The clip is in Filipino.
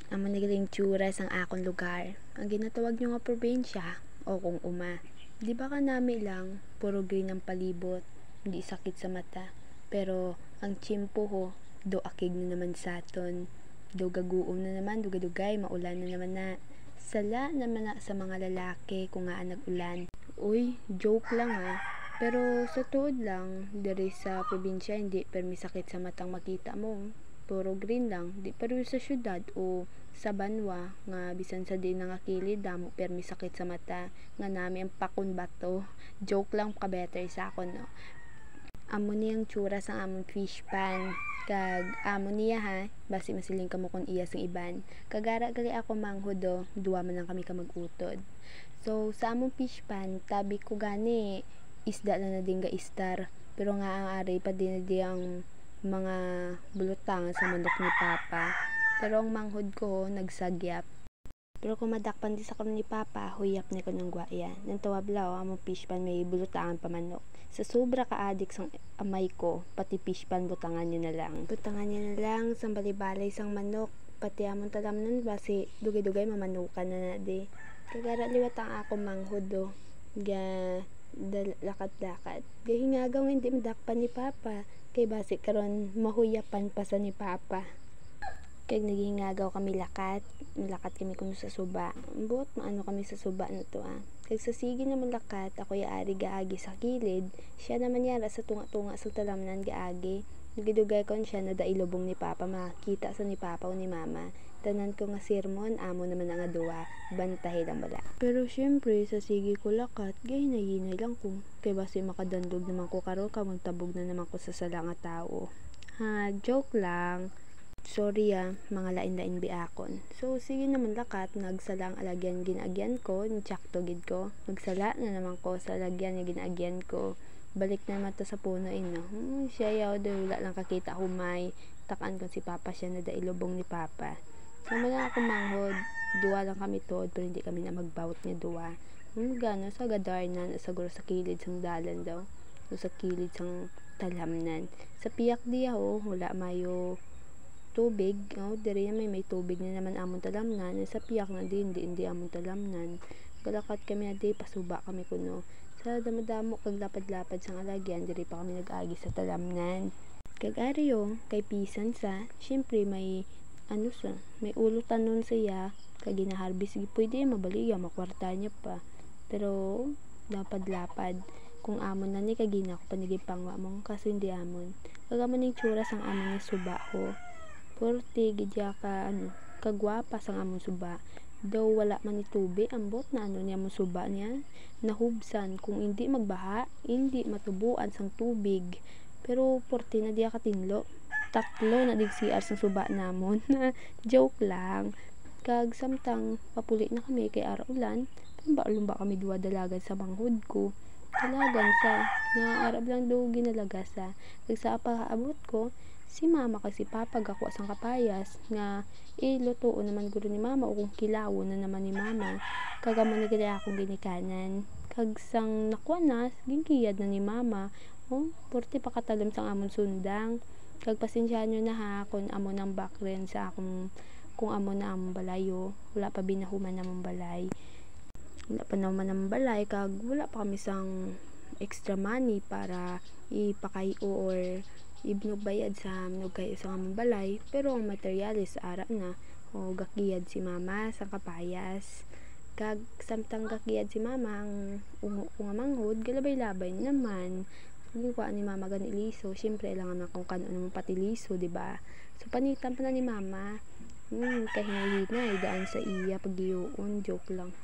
Amo nagaling tsura sang akong lugar. Ang ginatawag nyo nga probinsya o kung uma. Di ba ka nami lang, puro green ang palibot, hindi sakit sa mata. Pero ang tsimpo ho, do akig na naman saton. Do gaguom na naman, do gadugay, maulan na naman na. Sala naman na sa mga lalaki kung nga nag-ulan. Uy, joke lang ha. Pero sa tuod lang, diri sa probinsya hindi permi sakit sa matang makita mo. Puro green lang, di pero sa syudad o sa banwa nga bisan sa di nga kilid damo permi sakit sa mata nga nami ang pakon bato. Joke lang ka better sa akon no. Amo niyang tsura sa among fish pan kag amo niya ha basi masiling kamo kon iya sang iban kagara gali ako manghudo duwa man lang kami ka mag-utod. So sa among fish pan tabi ko gani isda lang na din ga istar pero nga ang ari pa din di ang mga bulutang sa manok ni Papa pero ang manghod ko nagsagyap. Pero kung madakpan di sa karon ni Papa, huyap ni ko ng gwaya. Nang tawablaw, among fish pan may bulutangan pa manok. Sa sobra ka-adik sang amay ko, pati fish pan butangan niya na lang. Butangan niya na lang, sang balibalay sang manok. Pati among talam nun, basi dugay-dugay mamanukan na na di. Kagara liwat ang ako manghod do. Lakat-lakat. Gahingagaw hindi madakpan ni Papa. Kay basi karon mahuyapan pa sa ni Papa. Kag naghingagaw kami lakat kami kuno sa suba buot maano kami sa suba na to kag sa sige naman lakat ako yaari gaagi sa kilid siya naman yara sa tunga-tunga sa talamnan gaagi nagidugay kon siya na dailubong ni Papa makita sa ni Papa o ni Mama tanan ko nga sermon amo naman nga duwa bantahe lang bala pero syempre sa sige ko lakat gahinay lang ko kay basi makadandog naman ko karon ka magtabog na naman ko sa sala nga tao ha joke lang. Sorry mga lain-lain biakon. So, sige naman lakat, nagsalang alagyan ginagyan ko, nitsakto gid ko. Nagsala na naman ko sa alagyan nga ginagyan ko. Balik naman to sa puno no. Siya yaw, wala lang kakita humay. Takan ko si Papa siya na dailubong ni Papa. Sama lang ako manghod, duwa lang kami tod, pero hindi kami na magbawat niya duwa. Gano, sa gadarnan, siguro sa kilid sang dalan daw. O sa kilid sang talamnan. Sa piyak diya wala mayo tubig, diri may tubig na naman amon talamnan, sa piyak na hindi amon talamnan. Galakat kami na di pasuba kami kuno. Sa damo-damo kag lapad-lapad sang alagyan, diri pa kami nag-agi sa talamnan. Kag ariyo kay pisan sa, syempre may may ulutan nun siya, kag ginaharbis pwede mabaliga makwarta niya pa. Pero lapad-lapad kung amon na ni kagina ko panigipangwa mo kasi hindi amon. Kag amon ning tsura sang amon nga suba ho. Porte gidya ka kagwapa sang among suba daw wala man ni tubig ambot na niya mo suba niya nahubsan kung hindi magbaha hindi matubuan sang tubig pero porte na diya katinlo tatlo na dig CR sang suba namon joke lang kag samtang papuli na kami kay ara ulan lumba kami duwa dalagan sa manghod ko dalagan sa nga arab lang daw ginalaga sa kag sa paabot ko si Mama kasi Papa gakwa sang kapayas nga lutuon naman guro ni Mama o kung kilawon na naman ni Mama kagamo ni gaya akong ginikanan kag sang nakuha na gingkiyad na ni Mama porte pakatalam sang amon sundang kag pasensyahan nyo na ha kung amo nang background sa akong kung amo na among balayo wala pa binahuman namong balay wala pa naman namong balay kag wala pa kami sang extra money para ipakayo or ibnugbayad sa minugay sa among balay pero ang materialis ara na gakiyad si Mama sa kapayas kag samtang gakiyad si Mama ang ungo ko nga manghod galabay-labay naman gikuha ni Mama gani liso syempre lang akong kanon naman pati liso diba so panitan pa na ni Mama kahinay-hinay daan sa iya pagdiyoon joke lang